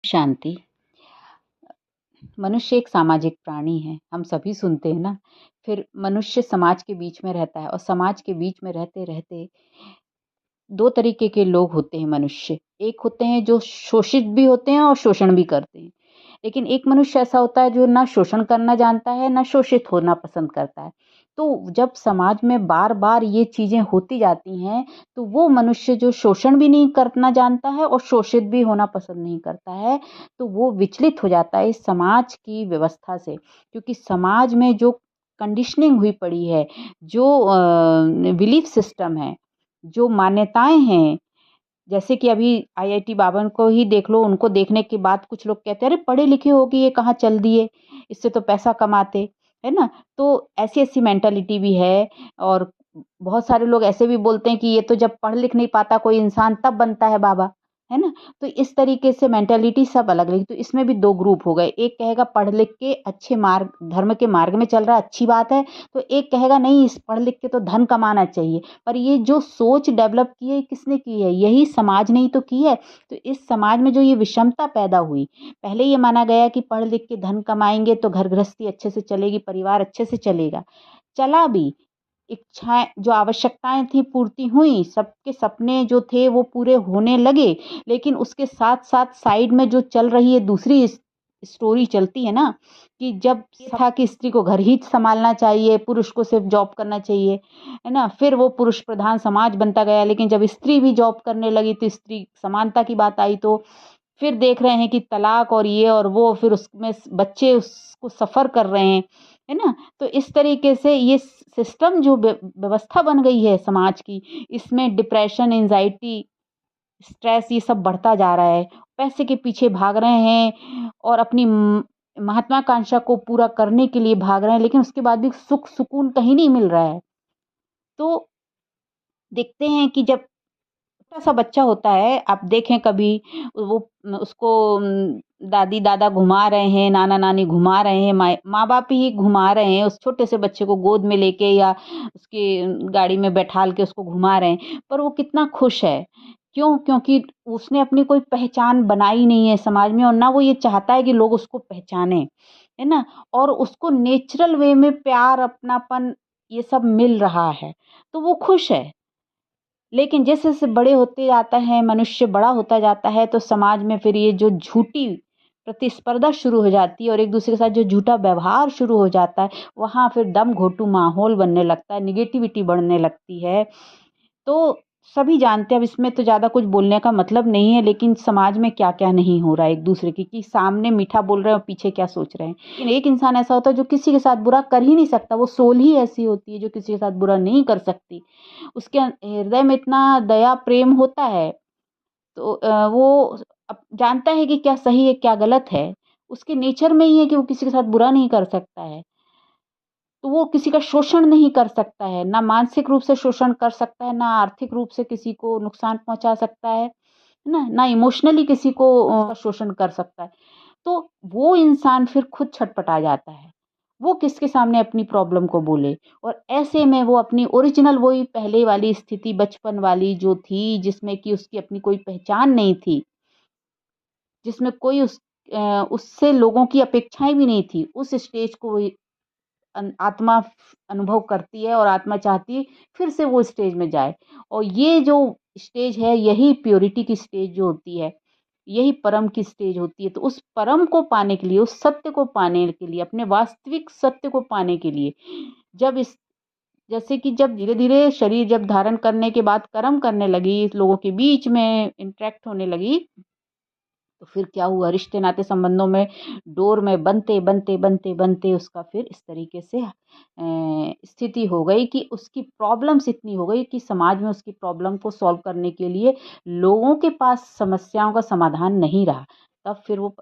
शांति। मनुष्य एक सामाजिक प्राणी है, हम सभी सुनते हैं ना। फिर मनुष्य समाज के बीच में रहता है और समाज के बीच में रहते-रहते 2 तरीके के लोग होते हैं मनुष्य। एक होते हैं जो शोषित भी होते हैं और शोषण भी करते हैं। लेकिन एक मनुष्य ऐसा होता है जो ना शोषण करना जानता है, ना शोषित होना पसंद करता है। तो जब समाज में बार-बार ये चीज़ें होती जाती हैं, तो वो मनुष्य जो शोषण भी नहीं करना जानता है और शोषित भी होना पसंद नहीं करता है, तो वो विचलित हो जाता है इस समाज की व्यवस्था से। क्योंकि समाज में जो कंडीशनिंग हुई पड़ी है, जो बिलीफ सिस्टम है, जो मान्यताएँ हैं, जैसे कि अभी आईआईटी बाबा को ही देख लो, उनको देखने के बाद कुछ लोग कहते हैं, "अरे! पढ़े-लिखे हो के ये कहाँ चल दिए, इससे तो पैसा कमाते।" है ना? तो ऐसी-ऐसी मेंटालिटी भी है और बहुत सारे लोग ऐसे भी बोलते हैं कि ये तो जब पढ़ लिख नहीं पाता कोई इंसान तब बनता है बाबा, है ना? तो इस तरीके से मेंटालिटी सब अलग-अलग, तो इसमें भी 2 ग्रुप हो गए। एक कहेगा पढ़ लिख के अच्छे मार्ग धर्म के मार्ग में चल रहा है, अच्छी बात है, तो एक कहेगा नहीं इस पढ़ लिख के तो धन कमाना चाहिए। पर ये जो सोच डेवलप की है, किसने की है? यही समाज ने ही तो की है। तो इस समाज में जो ये विषमता पैदा हुई, पहले ये माना गया कि पढ़ लिख के धन कमाएँगे तो घर गृहस्थी अच्छे से चलेगी, परिवार अच्छे से चलेगा। चला भी, इच्छाएँ जो आवश्यकताएँ थी पूर्ति हुई, सबके सपने जो थे वो पूरे होने लगे, लेकिन उसके साथ-साथ साइड में जो चल रही है दूसरी स्टोरी चलती है ना, कि जब ये था कि स्त्री को घर ही सँभालना चाहिए, पुरुष को सिर्फ़ जॉब करना चाहिए, है ना? फिर वो पुरुष प्रधान समाज बनता गया, लेकिन जब स्त्री भी जॉब करने लगी तो स्त्री समानता की बात आई तो फिर देख रहे हैं कि तलाक और ये और वो फिर उसमें बच्चे उसको सफ़र कर रहे हैं, है ना? तो इस तरीके से ये सिस्टम जो व्यवस्था बन गई है समाज की, इसमें डिप्रेशन, एंग्ज़ायटी, स्ट्रेस ये सब बढ़ता जा रहा है। पैसे के पीछे भाग रहे हैं और अपनी महत्वाकांक्षा को पूरा करने के लिए भाग रहे हैं, लेकिन उसके बाद भी सुख सुकून कहीं नहीं मिल रहा है। तो देखते हैं कि जब छोटा-सा बच्चा होता है, आप देखें कभी वो उसको दादी-दादा घुमा रहे हैं, नाना-नानी घुमा रहे हैं, माँ-बाप ही घुमा रहे हैं, उस छोटे से बच्चे को गोद में लेके या उसकी गाड़ी में बैठाल के उसको घुमा रहे हैं, पर वो कितना खुश है। क्यों? क्योंकि उसने अपनी कोई पहचान बनाई नहीं है समाज में और ना वो ये चाहता है कि लोग उसको पहचानें, है ना? और उसको नेचुरल वे में प्यार, अपनापन ये सब मिल रहा है, तो वो खुश है। लेकिन जैसे-जैसे बड़े होते जाता है, मनुष्य बड़ा होता जाता है, तो समाज में फिर ये जो झूठी प्रतिस्पर्धा शुरू हो जाती है और एक-दूसरे के साथ जो झूठा व्यवहार शुरू हो जाता है, वहाँ फिर दम घोंटू माहौल बनने लगता है, नेगेटिविटी बढ़ने लगती है। तो सभी जानते हैं अब इसमें तो ज़्यादा कुछ बोलने का मतलब नहीं है, लेकिन समाज में क्या-क्या नहीं हो रहा है एक-दूसरे की कि सामने मीठा बोल रहे हैं और पीछे क्या सोच रहे हैं। लेकिन एक इंसान ऐसा होता है जो किसी के साथ बुरा कर ही नहीं सकता, वो सोल ही ऐसी होती है जो किसी के साथ बुरा नहीं कर सकती। उसके हृदय में इतना दया प्रेम होता है, तो वो जानता है कि क्या सही है, क्या गलत है। उसके नेचर में ही है कि वो किसी के साथ बुरा नहीं कर सकता है। तो वो किसी का शोषण नहीं कर सकता है, ना मानसिक रूप से शोषण कर सकता है, ना आर्थिक रूप से किसी को नुकसान पहुँचा सकता है ना? ना इमोशनली किसी को शोषण कर सकता है। तो वो इंसान फिर खुद छटपटा जाता है। वो किसके सामने अपनी प्रॉब्लम को बोले और ऐसे में वो अपनी ओरिजिनल वही पहले वाली स्थिति बचपन वाली जो थी, जिसमें कि उसकी अपनी कोई पहचान नहीं थी, जिसमें कोई उससे लोगों की अपेक्षाएँ भी नहीं थी, उस स्टेज को वो आत्मा अनुभव करती है और आत्मा चाहती है फिर से वो स्टेज में जाए और ये जो स्टेज है यही प्योरिटी की स्टेज जो होती है, यही परम की स्टेज होती है। तो उस परम को पाने के लिए, उस सत्य को पाने के लिए, अपने वास्तविक सत्य को पाने के लिए जब इस जैसे कि जब धीरे-धीरे शरीर जब धारण करने के बाद कर्म करने लगी, लोगों के बीच में इंटरैक्ट होने लगी तो फिर क्या हुआ रिश्ते-नाते संबंधों में डोर में बनते उसका फिर इस तरीके से स्थिति हो गई कि उसकी प्रॉब्लम्स इतनी हो गई कि समाज में उसकी प्रॉब्लम को सॉल्व करने के लिए लोगों के पास समस्याओं का समाधान नहीं रहा। तब फिर वो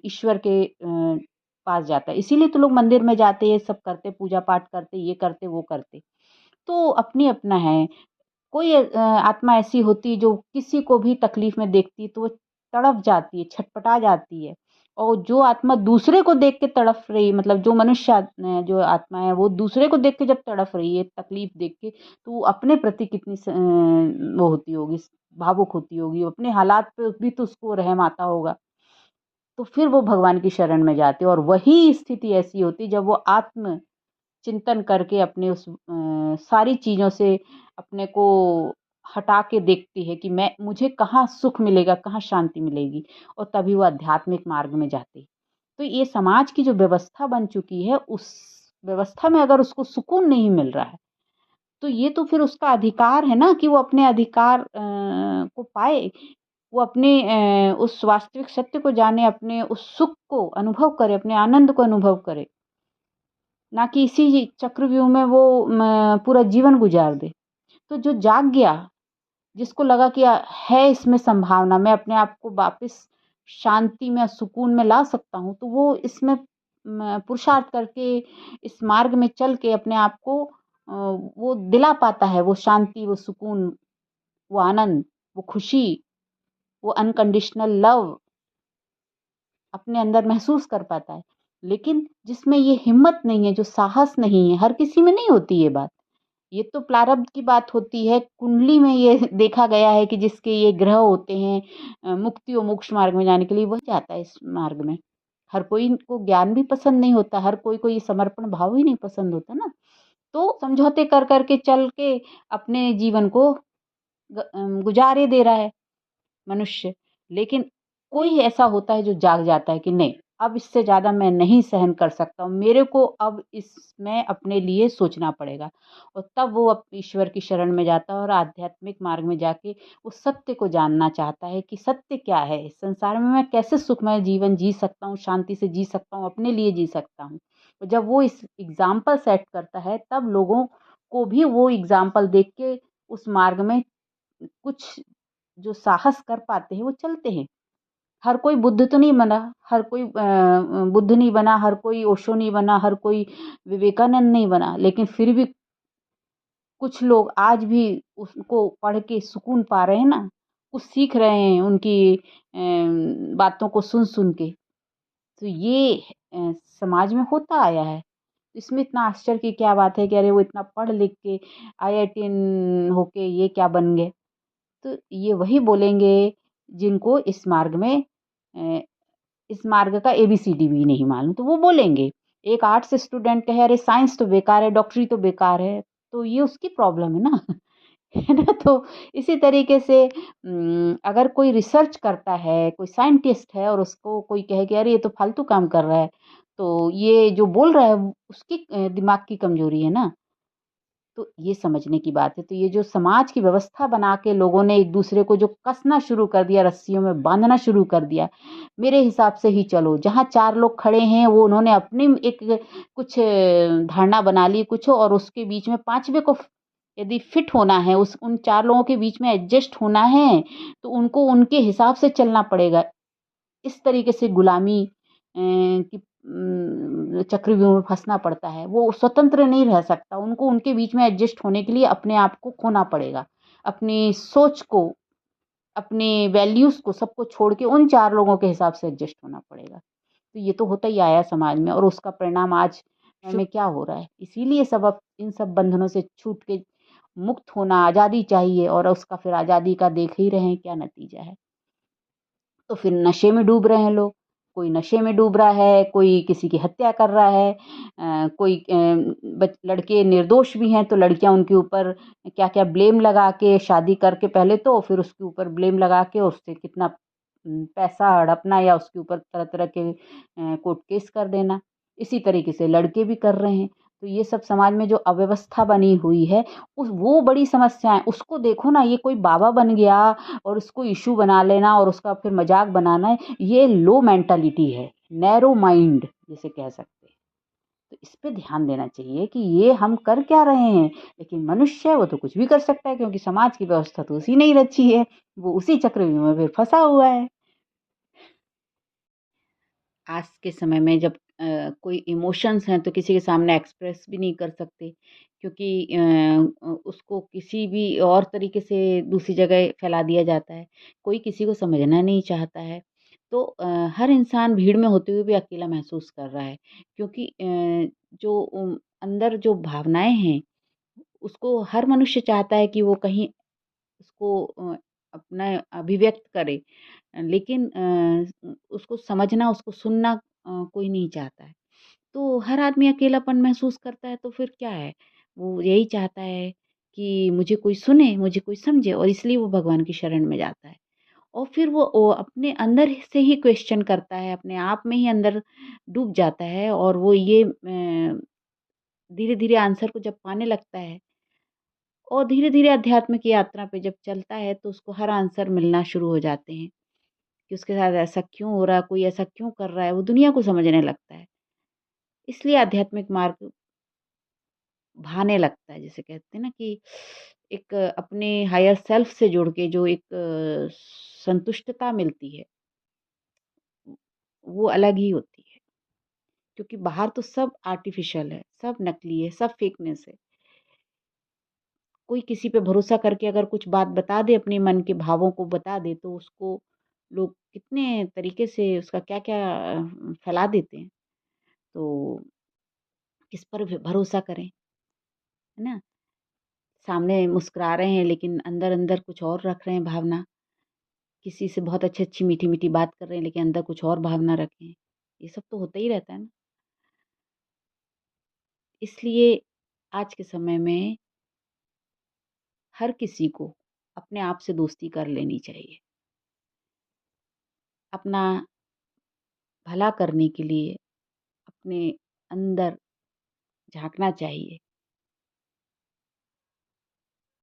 ईश्वर के पास जाता है। इसीलिए तो लोग मंदिर में जाते, ये सब करते, पूजा-पाठ करते, ये करते, वो करते। तो अपनी-अपना है। कोई आत्मा ऐसी होती है जो किसी को भी तकलीफ में देखती है तो वो तड़प जाती है, छटपटा जाती है। और जो आत्मा दूसरे को देख के तड़प रही है मतलब जो मनुष्य जो आत्मा है वो दूसरे को देख के जब तड़प रही है, तकलीफ देख के, तो वो अपने प्रति कितनी वो होती होगी, भावुक होती होगी। अपने हालात पे भी तो उसको रहम आता होगा। तो फिर वो भगवान की शरण में जाते हैं और वही स्थिति ऐसी होती जब वो आत्म चिंतन करके अपने उस सारी चीज़ों से अपने को हटा के देखती है कि मैं मुझे कहाँ सुख मिलेगा, कहाँ शांति मिलेगी, और तभी वो आध्यात्मिक मार्ग में जाती है। तो ये समाज की जो व्यवस्था बन चुकी है, उस व्यवस्था में अगर उसको सुकून नहीं मिल रहा है, तो ये तो फिर उसका अधिकार है ना कि वो अपने अधिकार को पाए। वो अपने उस वास्तविक सत्य को जाने, अपने उस सुख को अनुभव करे, अपने आनंद को अनुभव करे। ना कि इसी चक्रव्यूह में वो पूरा जीवन गुजार दे। तो जो जाग गया, जिसको लगा कि है इसमें संभावना, मैं अपने आप को वापस शांति में, सुकून में ला सकता हूँ, तो वो इसमें पुरुषार्थ करके, इस मार्ग में चल के अपने आप को वो दिला पाता है, वो शांति, वो सुकून, वो आनंद, वो खुशी, वो अनकंडीशनल लव अपने अंदर महसूस कर पाता है। लेकिन जिसमें ये हिम्मत नहीं है, जो साहस नहीं है, हर किसी में नहीं होती ये बात। ये तो प्रारब्ध की बात होती है, कुंडली में ये देखा गया है कि जिसके ये ग्रह होते हैं मुक्ति और मोक्ष मार्ग में जाने के लिए, वह जाता है इस मार्ग में। हर कोई को ज्ञान भी पसंद नहीं होता, हर कोई को ये समर्पण भाव ही नहीं पसंद होता ना। तो समझौते कर कर के चल के अपने जीवन को गुजारे दे रहा है मनुष्य। लेकिन कोई ऐसा होता है जो जाग जाता है कि नहीं, अब इससे ज़्यादा मैं नहीं सहन कर सकता हूँ, मेरे को अब इसमें अपने लिए सोचना पड़ेगा। और तब वो ईश्वर की शरण में जाता है और आध्यात्मिक मार्ग में जाके उस सत्य को जानना चाहता है कि सत्य क्या है, इस संसार में मैं कैसे सुखमय जीवन जी सकता हूँ, शांति से जी सकता हूँ, अपने लिए जी सकता हूँ। और जब वो इस एग्जाम्पल सेट करता है, तब लोगों को भी वो एग्जाम्पल देख के उस मार्ग में कुछ जो साहस कर पाते हैं वो चलते हैं। हर कोई बुद्ध तो नहीं बना, हर कोई बुद्ध नहीं बना, हर कोई ओशो नहीं बना, हर कोई विवेकानंद नहीं बना, लेकिन फिर भी कुछ लोग आज भी उसको पढ़ के सुकून पा रहे हैं ना, कुछ सीख रहे हैं उनकी बातों को सुन के। तो ये समाज में होता आया है। इसमें इतना आश्चर्य की क्या बात है कि अरे वो इतना पढ़ लिख के आईआईटीएन होके ये क्या बन गए। तो ये वही बोलेंगे जिनको इस मार्ग में अ, इस मार्ग का एबीसीडी भी नहीं मालूम, तो वो बोलेंगे। एक आर्ट्स स्टूडेंट कहे अरे साइंस तो बेकार है, डॉक्टरी तो बेकार है, तो ये उसकी प्रॉब्लम है ना। है ना? तो इसी तरीके से अगर कोई रिसर्च करता है, कोई साइंटिस्ट है और उसको कोई कहे कि अरे ये तो फालतू काम कर रहा है, तो ये जो बोल रहा है उसकी दिमाग की कमजोरी है ना। तो ये समझने की बात है। तो ये जो समाज की व्यवस्था बना के लोगों ने एक दूसरे को जो कसना शुरू कर दिया, रस्सियों में बांधना शुरू कर दिया, मेरे हिसाब से ही चलो। जहाँ 4 लोग खड़े हैं वो उन्होंने अपनी एक कुछ धारणा बना ली कुछ, और उसके बीच में 5वें को यदि फिट होना है, उस उन 4 लोगों के बीच में एडजस्ट होना है, तो उनको उनके हिसाब से चलना पड़ेगा। इस तरीके से गुलामी की चक्रव्यूह में फँसना पड़ता है। वो स्वतंत्र नहीं रह सकता, उनको उनके बीच में एडजस्ट होने के लिए अपने आप को खोना पड़ेगा। अपनी सोच को, अपने वैल्यूज़ को, सबको छोड़ के उन 4 लोगों के हिसाब से एडजस्ट होना पड़ेगा। तो ये तो होता ही आया समाज में, और उसका परिणाम आज में क्या हो रहा है। इसीलिए सब अब इन सब बंधनों से छूट के मुक्त होना, आज़ादी चाहिए, और उसका फिर आज़ादी का देख ही रहे हैं क्या नतीजा है। तो फिर नशे में डूब रहे हैं लोग। कोई नशे में डूब रहा है, कोई किसी की हत्या कर रहा है, कोई लड़के निर्दोष भी हैं तो लड़कियां उनके ऊपर क्या-क्या ब्लेम लगा के शादी करके पहले तो, फिर उसके ऊपर ब्लेम लगा के उससे कितना पैसा हड़पना या उसके ऊपर तरह-तरह के कोर्ट केस कर देना। इसी तरीके से लड़के भी कर रहे हैं। तो ये सब समाज में जो अव्यवस्था बनी हुई है, उस वो बड़ी समस्या है। उसको देखो ना, ये कोई बाबा बन गया और उसको इश्यू बना लेना और उसका फिर मज़ाक बनाना है, ये लो मेंटालिटी है, नैरो माइंड जिसे कह सकते हैं। तो इस पे ध्यान देना चाहिए कि ये हम कर क्या रहे हैं? लेकिन मनुष्य है वो तो कुछ भी कर सकता है, क्योंकि समाज की व्यवस्था तो उसी ने ही रची है, वो उसी चक्रव्यूह में फिर फँसा हुआ है। आज के समय में जब कोई इमोशंस हैं तो किसी के सामने एक्सप्रेस भी नहीं कर सकते, क्योंकि उसको किसी भी और तरीके से दूसरी जगह फैला दिया जाता है। कोई किसी को समझना नहीं चाहता है। तो हर इंसान भीड़ में होते हुए भी अकेला महसूस कर रहा है, क्योंकि जो अंदर जो भावनाएँ हैं, उसको हर मनुष्य चाहता है कि वो कहीं उसको अपना अभिव्यक्त करे। लेकिन उसको समझना, उसको सुनना कोई नहीं चाहता है। तो हर आदमी अकेलापन महसूस करता है तो फिर क्या है? वो यही चाहता है कि मुझे कोई सुने, मुझे कोई समझे और इसलिए वो भगवान की शरण में जाता है। और फिर वो अपने अंदर से ही क्वेश्चन करता है, अपने आप में ही अंदर डूब जाता है और वो ये धीरे-धीरे आंसर को जब पाने लगता है और धीरे-धीरे आध्यात्म की यात्रा पे जब चलता है तो उसको हर आंसर मिलना शुरू हो जाते हैं कि उसके साथ ऐसा क्यों हो रहा है, कोई ऐसा क्यों कर रहा है, वो दुनिया को समझने लगता है। इसलिए आध्यात्मिक मार्ग भाने लगता है, जिसे कहते हैं ना कि एक अपने हायर सेल्फ से जुड़ के जो एक संतुष्टता मिलती है, वो अलग ही होती है। क्योंकि बाहर तो सब आर्टिफ़िशियल है, सब नकली है, सब फेकनेस है। कोई किसी पे भरोसा करके अगर कुछ बात बता दे, अपने मन के भावों को बता दे, तो उसको लोग कितने तरीके से उसका क्या-क्या फैला देते हैं। तो किस पर भरोसा करें, है ना? सामने मुस्कुरा रहे हैं लेकिन अंदर-अंदर कुछ और रख रहे हैं भावना। किसी से बहुत अच्छी-अच्छी, मीठी-मीठी बात कर रहे हैं लेकिन अंदर कुछ और भावना रखे हैं। ये सब तो होता ही रहता है ना। इसलिए आज के समय में हर किसी को अपने आप से दोस्ती कर लेनी चाहिए। अपना भला करने के लिए अपने अंदर झाँकना चाहिए